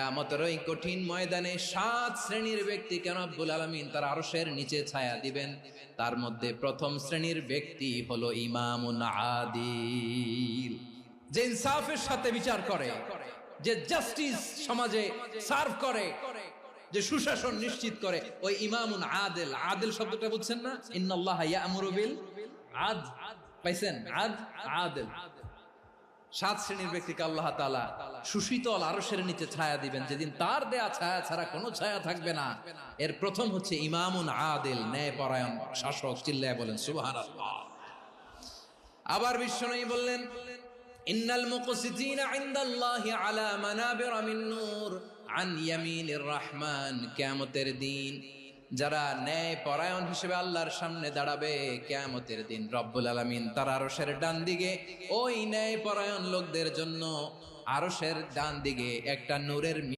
কিয়ামতের ওই কঠিন ময়দানে 7 শ্রেণীর ব্যক্তিকে রব্বুল আলামিন তার আরশের নিচে ছায়া দিবেন। তার মধ্যে প্রথম শ্রেণীর ব্যক্তি হলো ইমামুন আদিল, যে ইনসাফের সাথে বিচার করে, যে জাস্টিস সমাজে সার্ভ করে, যে সুশাসন নিশ্চিত করে, ওই ইমামুন আদিল। আদিল শব্দটা বুঝছেন না? ইন্নাল্লাহা ইয়া'মুরু বিল আদল, পাইছেন? আদিল। 7 শ্রেণীর ব্যক্তিকে আল্লাহ তাআলা সুশীতল আরশের নিচে ছায়া দিবেন, যেদিন তার দেয়া ছায়া ছাড়া কোনো ছায়া থাকবে না। এর প্রথম হচ্ছে ইমামুন আদিল, ন্যায়পরায়ণ শাসক। চিল্লায় বলেন সুবহানাল্লাহ। আবার বিশ্বনবী বললেন, ইন্নাল মুকসিতিনা ইনদাল্লাহি আলা মানাবিরা মিন নূর আন ইয়ামিনির রহমান। কিয়ামতের দিন যারা ন্যায় পরায়ণ হিসেবে আল্লাহর সামনে দাঁড়াবে, কিয়ামতের দিন রব্বুল আলামিন তার আরশের ডান দিকে ওই ন্যায় পরায়ণ লোকদের জন্য আরশের ডান দিকে একটা নূরের